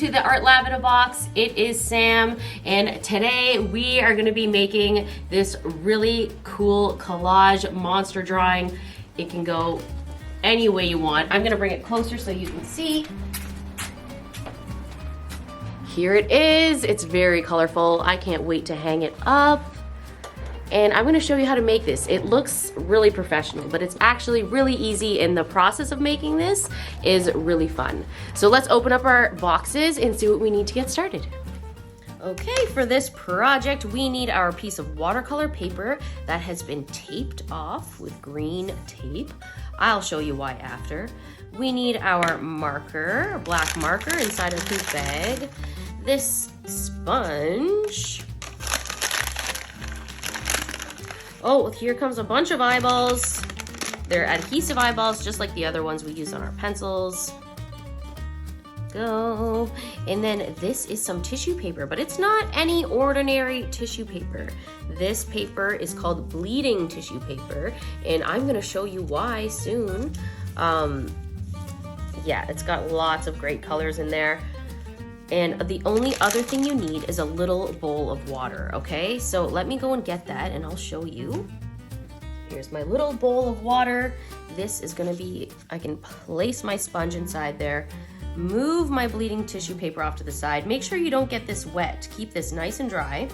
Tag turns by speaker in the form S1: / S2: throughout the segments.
S1: to the Art Lab in a Box. It is Sam, and today we are going to be making this really cool collage monster drawing. It can go any way you want. I'm going to bring it closer so you can see. Here it is. It's very colorful. I can't wait to hang it up. And I'm gonna show you how to make this. It looks really professional, but it's actually really easy, and the process of making this is really fun. So let's open up our boxes and see what we need to get started. Okay, for this project, we need our piece of watercolor paper that has been taped off with green tape. I'll show you why after. We need our marker, a black marker inside a hoop bag. This sponge. Oh, here comes a bunch of eyeballs. They're adhesive eyeballs, just like the other ones we use on our pencils. Go. And then this is some tissue paper, but it's not any ordinary tissue paper. This paper is called bleeding tissue paper, and I'm gonna show you why soon. Yeah, it's got lots of great colors in there. And the only other thing you need is a little bowl of water, okay? So let me go and get that and I'll show you. Here's my little bowl of water. This is gonna be, I can place my sponge inside there, move my bleeding tissue paper off to the side. Make sure you don't get this wet. Keep this nice and dry.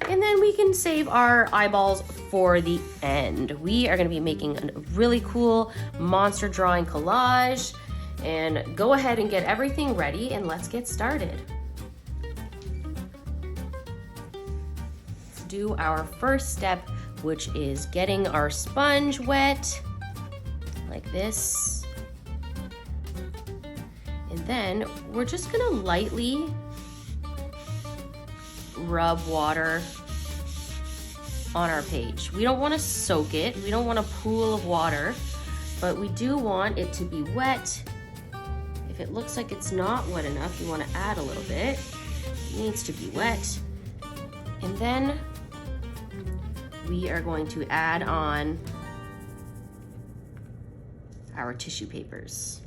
S1: And then we can save our eyeballs for the end. We are gonna be making a really cool monster drawing collage. And go ahead and get everything ready and let's get started. Let's do our first step, which is getting our sponge wet, like this. And then we're just gonna lightly rub water on our page. We don't wanna soak it, we don't want a pool of water, but we do want it to be wet. If it looks like it's not wet enough, you want to add a little bit. It needs to be wet. And then we are going to add on our tissue papers.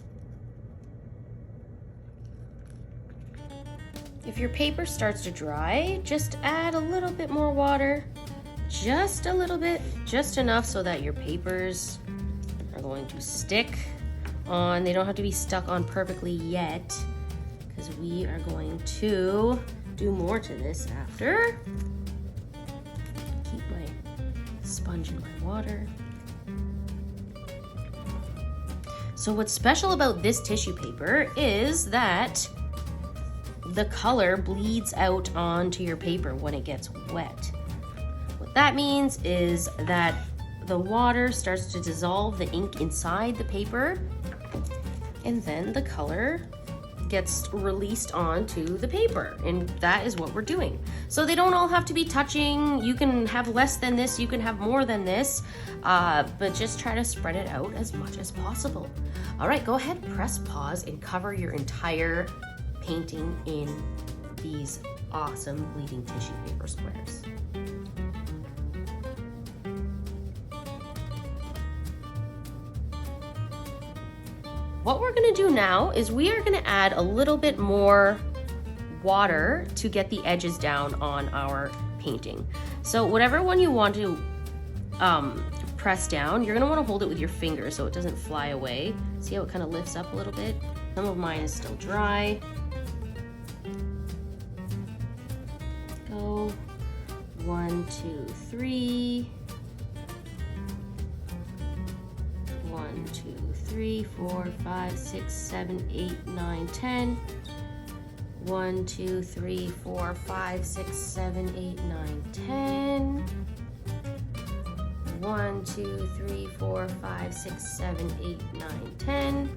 S1: If your paper starts to dry, just add a little bit more water. Just a little bit, just enough so that your papers are going to stick on. They don't have to be stuck on perfectly yet, because we are going to do more to this after. Keep my sponge in my water. So what's special about this tissue paper is that the color bleeds out onto your paper when it gets wet. What that means is that the water starts to dissolve the ink inside the paper, and then the color gets released onto the paper, and that is what we're doing. So they don't all have to be touching. You can have less than this, you can have more than this, but just try to spread it out as much as possible. All right, go ahead, press pause, and cover your entire painting in these awesome bleeding tissue paper squares. What we're gonna do now is we are gonna add a little bit more water to get the edges down on our painting. So whatever one you want to press down, you're gonna wanna hold it with your finger so it doesn't fly away. See how it kind of lifts up a little bit? Some of mine is still dry. Go, 1, 2, 3. 1, 2, 3, 4, 5, 6, 7, 8, 9, 10. 1, 2, 3, 4, 5, 6, 7, 8, 9, 10. 1, 2, 3, 4, 5, 6, 7, 8, 9, 10.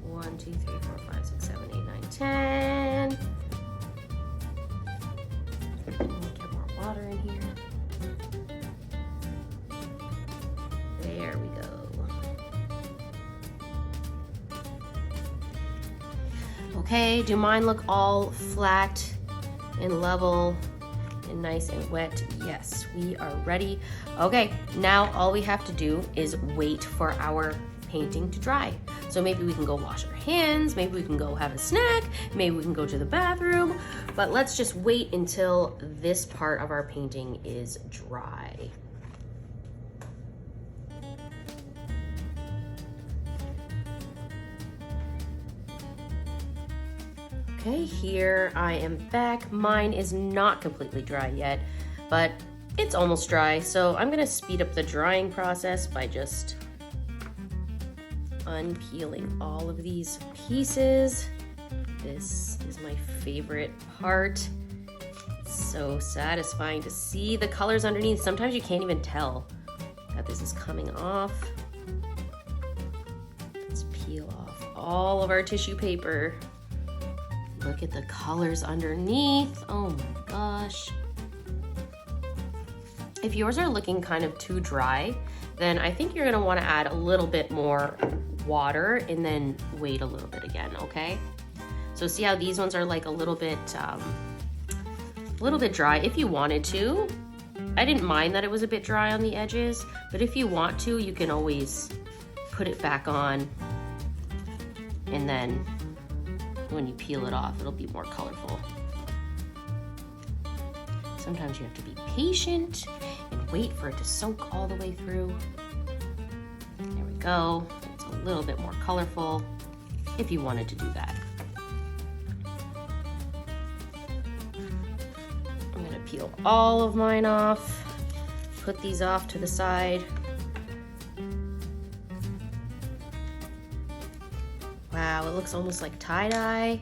S1: 1, 2, 3, 4, 5, 6, 7, 8, 9, 10. Get more water in here. There we go. Okay, do mine look all flat and level and nice and wet? Yes, we are ready. Okay, now all we have to do is wait for our painting to dry. So maybe we can go wash our hands, maybe we can go have a snack, maybe we can go to the bathroom, but let's just wait until this part of our painting is dry. Okay, here I am back. Mine is not completely dry yet, but it's almost dry. So I'm gonna speed up the drying process by just unpeeling all of these pieces. This is my favorite part. It's so satisfying to see the colors underneath. Sometimes you can't even tell that this is coming off. Let's peel off all of our tissue paper. Look at the colors underneath. Oh my gosh. If yours are looking kind of too dry, then I think you're gonna wanna add a little bit more water and then wait a little bit again, okay? So see how these ones are like a little bit dry. If you wanted to, I didn't mind that it was a bit dry on the edges, but if you want to, you can always put it back on, and then when you peel it off, it'll be more colorful. Sometimes you have to be patient and wait for it to soak all the way through. There we go. It's a little bit more colorful if you wanted to do that. I'm gonna peel all of mine off, put these off to the side. Wow, it looks almost like tie-dye.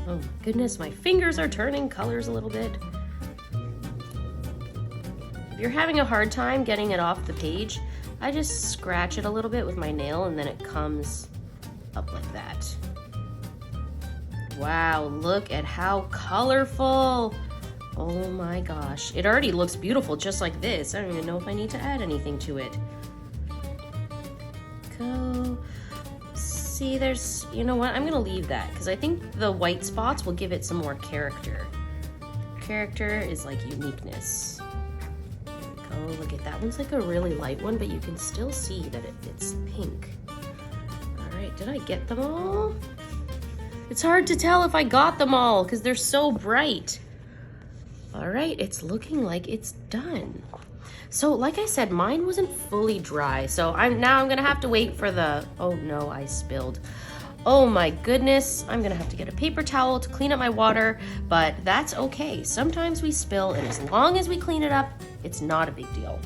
S1: Oh my goodness, my fingers are turning colors a little bit. If you're having a hard time getting it off the page, I just scratch it a little bit with my nail and then it comes up like that. Wow, look at how colorful. Oh my gosh. It already looks beautiful just like this. I don't even know if I need to add anything to it. Go. See, there's, you know what? I'm gonna leave that because I think the white spots will give it some more character. Character is like uniqueness. There we go. Look at that one's like a really light one, but you can still see that it's pink. All right, did I get them all? It's hard to tell if I got them all because they're so bright. All right, it's looking like it's done. So like I said, mine wasn't fully dry. So I'm gonna have to wait for the, oh no, I spilled. Oh my goodness, I'm gonna have to get a paper towel to clean up my water, but that's okay. Sometimes we spill, and as long as we clean it up, it's not a big deal.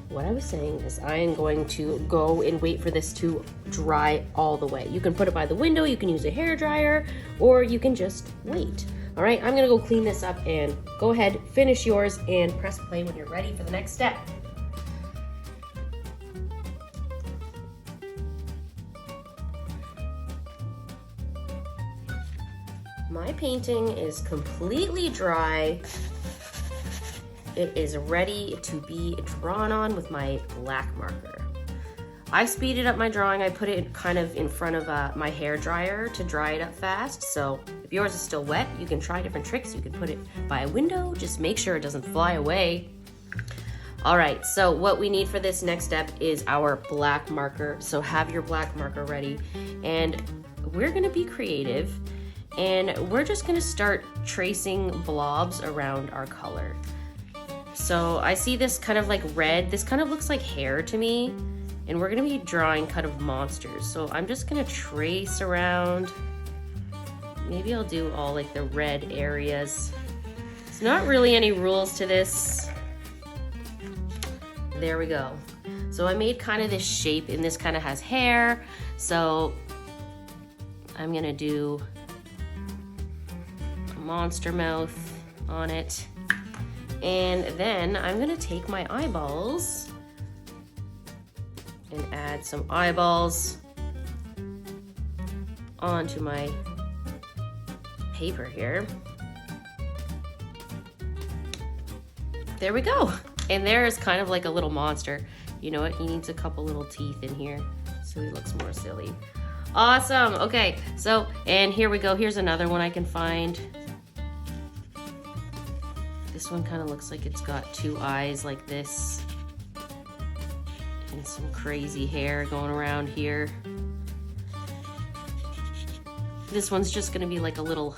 S1: What I was saying is I am going to go and wait for this to dry all the way. You can put it by the window, you can use a hair dryer, or you can just wait. All right, I'm gonna go clean this up and go ahead, finish yours, and press play when you're ready for the next step. My painting is completely dry. It is ready to be drawn on with my black marker. I speeded up my drawing. I put it kind of in front of my hair dryer to dry it up fast. So if yours is still wet, you can try different tricks. You can put it by a window. Just make sure it doesn't fly away. All right, so what we need for this next step is our black marker. So have your black marker ready. And we're gonna be creative. And we're just gonna start tracing blobs around our color. So I see this kind of like red. This kind of looks like hair to me. And we're gonna be drawing kind of monsters. So I'm just gonna trace around. Maybe I'll do all like the red areas. There's not really any rules to this. There we go. So I made kind of this shape, and this kind of has hair. So I'm gonna do a monster mouth on it. And then I'm gonna take my eyeballs and add some eyeballs onto my paper here. There we go. And there is kind of like a little monster. You know what? He needs a couple little teeth in here so he looks more silly. Awesome. Okay, so, and here we go. Here's another one I can find. This one kind of looks like it's got two eyes like this. And some crazy hair going around here. This one's just gonna be like a little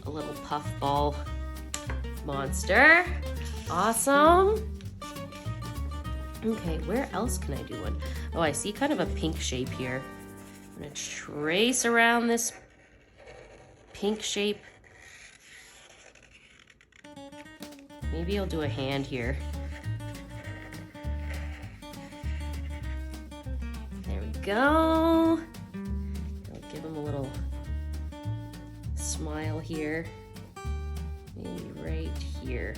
S1: puffball monster. Awesome. Okay, where else can I do one? Oh, I see kind of a pink shape here. I'm gonna trace around this pink shape. Maybe I'll do a hand here. There we go. I'll give him a little smile here. Maybe right here.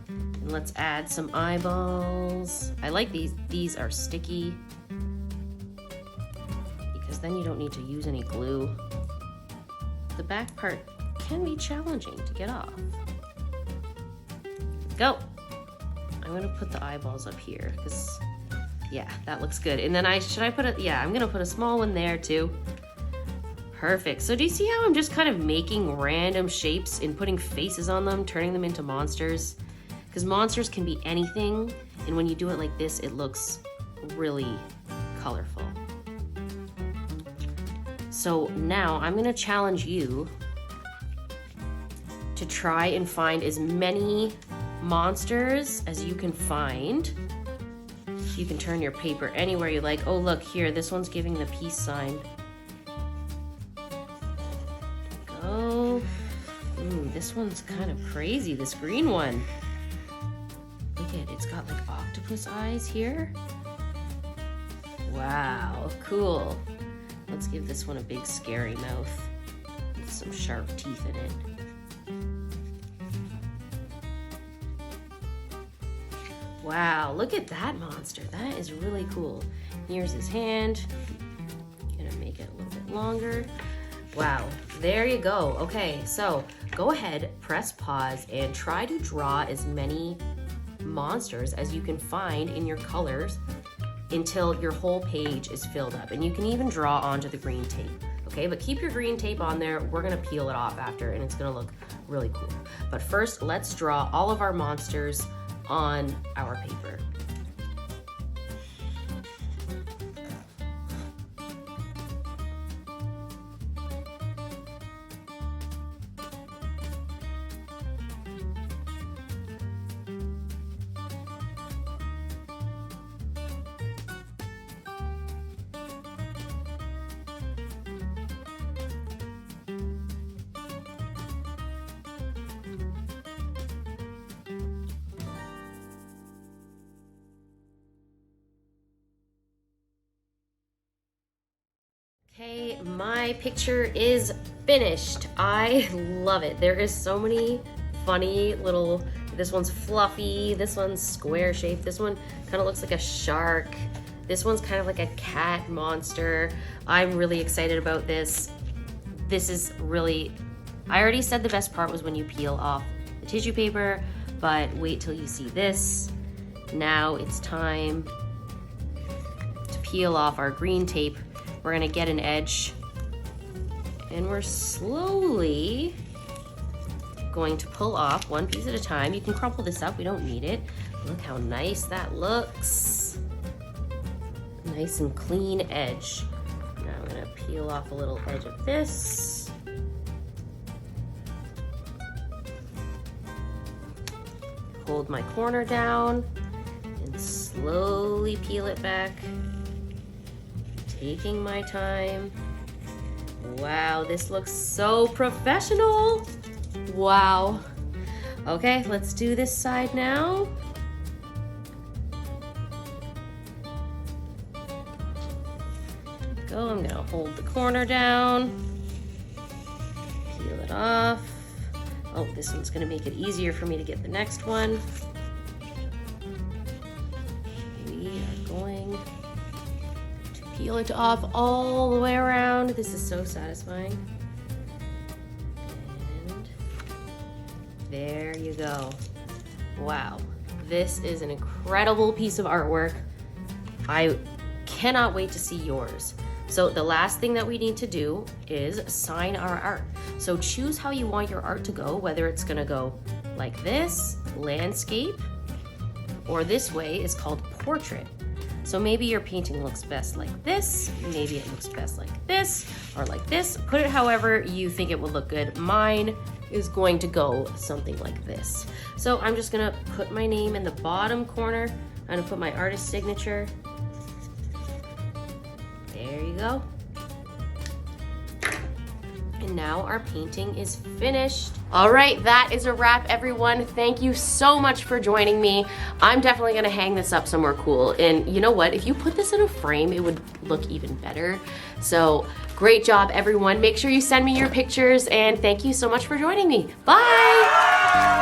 S1: And let's add some eyeballs. I like these. These are sticky because then you don't need to use any glue. The back part can be challenging to get off. Go. I'm gonna put the eyeballs up here because, yeah, that looks good. And then should I put a, yeah, I'm gonna put a small one there too. Perfect. So do you see how I'm just kind of making random shapes and putting faces on them, turning them into monsters? Because monsters can be anything, and when you do it like this, it looks really colorful. So now I'm gonna challenge you to try and find as many monsters as you can find. You can turn your paper anywhere you like. Oh, look here, this one's giving the peace sign. Go. Ooh, this one's kind of crazy, this green one. Look at it, it's got like octopus eyes here. Wow, cool. Let's give this one a big scary mouth with some sharp teeth in it. Wow, look at that monster. That is really cool. Here's his hand. Gonna make it a little bit longer. Wow, there you go. Okay, so go ahead, press pause, and try to draw as many monsters as you can find in your colors until your whole page is filled up. And you can even draw onto the green tape. Okay, but keep your green tape on there. We're gonna peel it off after, and it's gonna look really cool. But first, let's draw all of our monsters on our paper. Okay, my picture is finished. I love it. There is so many funny little, this one's fluffy, this one's square shaped, this one kind of looks like a shark, this one's kind of like a cat monster. I'm really excited about this. This is really, I already said the best part was when you peel off the tissue paper, but wait till you see this. Now it's time to peel off our green tape. We're gonna get an edge, and we're slowly going to pull off one piece at a time. You can crumple this up, we don't need it. Look how nice that looks. Nice and clean edge. Now I'm gonna peel off a little edge of this. Hold my corner down and slowly peel it back. Taking my time. Wow, this looks so professional. Wow. Okay, let's do this side now. Go, I'm gonna hold the corner down. Peel it off. Oh, this one's gonna make it easier for me to get the next one. We are going peel it off all the way around. This is so satisfying. And there you go. Wow, this is an incredible piece of artwork. I cannot wait to see yours. So the last thing that we need to do is sign our art. So choose how you want your art to go, whether it's gonna go like this, landscape, or this way is called portrait. So maybe your painting looks best like this, maybe it looks best like this, or like this. Put it however you think it will look good. Mine is going to go something like this. So I'm just gonna put my name in the bottom corner. I'm gonna put my artist signature. There you go. And now our painting is finished. All right, that is a wrap, everyone. Thank you so much for joining me. I'm definitely gonna hang this up somewhere cool. And you know what? If you put this in a frame, it would look even better. So great job, everyone. Make sure you send me your pictures, and thank you so much for joining me. Bye.